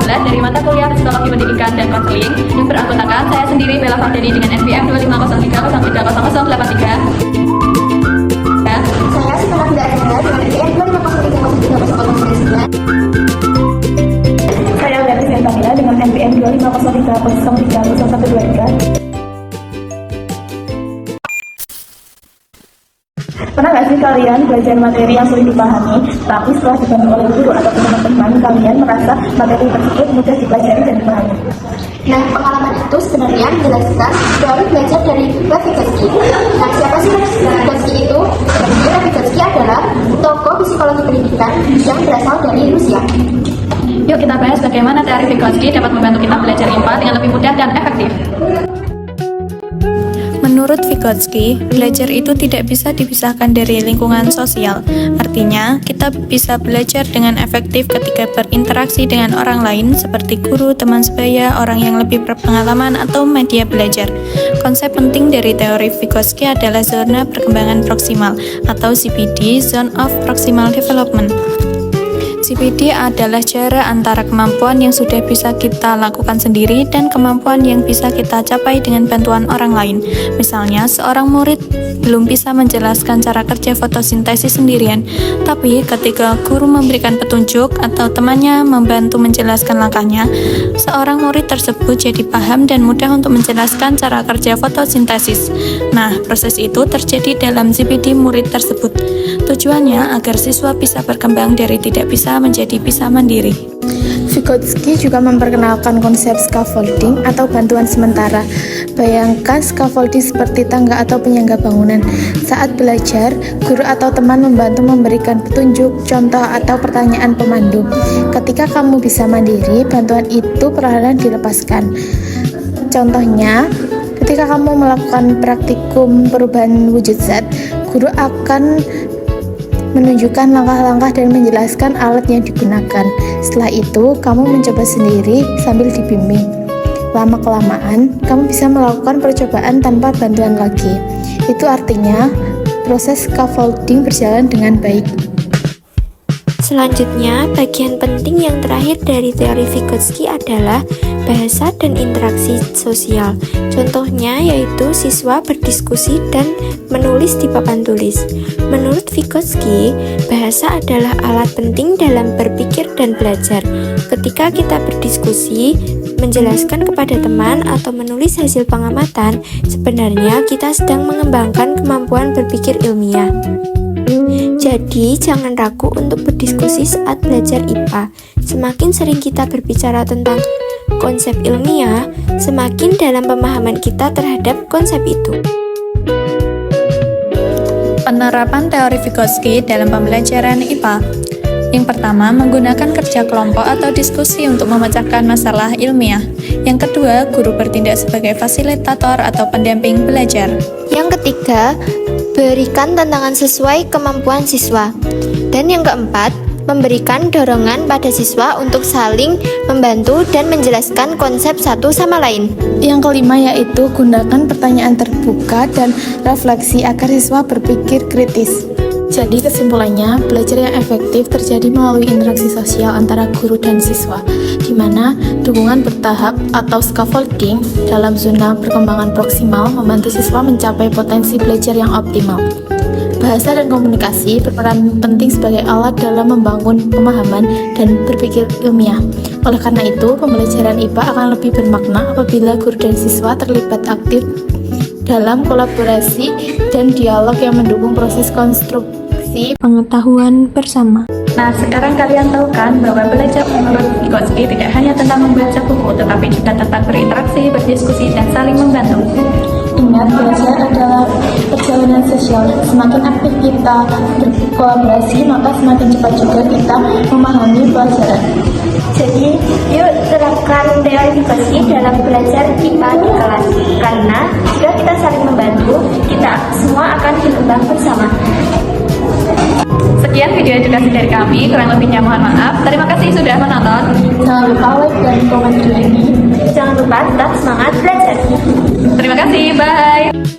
2019 dari mata kuliah Psikologi Pendidikan dan Konseling yang beranggotakan saya sendiri Bella Fardeli dengan NPM 25030383. Saya Simona Tidak Azhara dengan NPM 25030399. Saya Berarti Sentangila dengan NPM 2503030123. Pernah nggak sih kalian belajar materi yang sulit dipahami, tapi setelah dibantu oleh guru atau teman-teman, kalian merasa materi tersebut mudah dipelajari dan dipahami? Nah, pengalaman itu sebenarnya menjelaskan teori belajar dari Lev Vygotsky. Nah, siapa sih Lev Vygotsky itu? Jadi, Lev Vygotsky adalah tokoh psikologi pendidikan yang berasal dari Rusia. Yuk kita bahas bagaimana teori Vygotsky dapat membantu kita belajar IPA dengan lebih mudah dan efektif. Menurut Vygotsky, belajar itu tidak bisa dipisahkan dari lingkungan sosial. Artinya, kita bisa belajar dengan efektif ketika berinteraksi dengan orang lain seperti guru, teman sebaya, orang yang lebih berpengalaman, atau media belajar. Konsep penting dari teori Vygotsky adalah zona perkembangan proksimal atau ZPD, Zone of Proximal Development. ZPD adalah jarak antara kemampuan yang sudah bisa kita lakukan sendiri dan kemampuan yang bisa kita capai dengan bantuan orang lain. Misalnya, seorang murid belum bisa menjelaskan cara kerja fotosintesis sendirian, tapi ketika guru memberikan petunjuk atau temannya membantu menjelaskan langkahnya, seorang murid tersebut jadi paham dan mudah untuk menjelaskan cara kerja fotosintesis. Nah, proses itu terjadi dalam ZPD murid tersebut. Tujuannya agar siswa bisa berkembang dari tidak bisa menjadi bisa mandiri. Vygotsky juga memperkenalkan konsep scaffolding atau bantuan sementara. Bayangkan scaffolding seperti tangga atau penyangga bangunan. Saat belajar, guru atau teman membantu memberikan petunjuk, contoh, atau pertanyaan pemandu. Ketika kamu bisa mandiri, bantuan itu perlahan dilepaskan. Contohnya, ketika kamu melakukan praktikum perubahan wujud zat, guru akan menunjukkan langkah-langkah dan menjelaskan alat yang digunakan. Setelah itu, kamu mencoba sendiri sambil dibimbing. Lama-kelamaan, kamu bisa melakukan percobaan tanpa bantuan lagi. Itu artinya, proses scaffolding berjalan dengan baik. Selanjutnya, bagian penting yang terakhir dari teori Vygotsky adalah bahasa dan interaksi sosial. Contohnya yaitu siswa berdiskusi dan menulis di papan tulis. Menurut Vygotsky, bahasa adalah alat penting dalam berpikir dan belajar. Ketika kita berdiskusi, menjelaskan kepada teman atau menulis hasil pengamatan, sebenarnya kita sedang mengembangkan kemampuan berpikir ilmiah. Jadi, jangan ragu untuk berdiskusi saat belajar IPA. Semakin sering kita berbicara tentang konsep ilmiah, semakin dalam pemahaman kita terhadap konsep itu. Penerapan teori Vygotsky dalam pembelajaran IPA. Yang pertama, menggunakan kerja kelompok atau diskusi untuk memecahkan masalah ilmiah. Yang kedua, guru bertindak sebagai fasilitator atau pendamping belajar. Yang ketiga, berikan tantangan sesuai kemampuan siswa. Dan yang keempat, memberikan dorongan pada siswa untuk saling membantu dan menjelaskan konsep satu sama lain. Yang kelima yaitu gunakan pertanyaan terbuka dan refleksi agar siswa berpikir kritis. Jadi kesimpulannya, belajar yang efektif terjadi melalui interaksi sosial antara guru dan siswa, di mana dukungan bertahap atau scaffolding dalam zona perkembangan proksimal membantu siswa mencapai potensi belajar yang optimal. Bahasa dan komunikasi berperan penting sebagai alat dalam membangun pemahaman dan berpikir ilmiah. Oleh karena itu, pembelajaran IPA akan lebih bermakna apabila guru dan siswa terlibat aktif dalam kolaborasi dan dialog yang mendukung proses konstruksi pengetahuan bersama. Nah, sekarang kalian tahu kan bahwa belajar menurut Vygotsky tidak hanya tentang membaca buku, tetapi juga tentang berinteraksi, berdiskusi, dan saling membantu. Ingat, belajar adalah perjalanan sosial. Semakin aktif kita berkolaborasi, maka semakin cepat juga kita memahami pelajaran. Jadi, yuk terapkan teori Vygotsky dalam belajar IPA di kelas. Karena jika kita saling membantu, kita semua akan berkembang bersama. Sekian video edukasi dari kami, kurang lebihnya mohon maaf. Terima kasih sudah menonton. Jangan lupa like dan komen video ini. Jangan lupa tetap semangat belajar. Terima kasih, bye.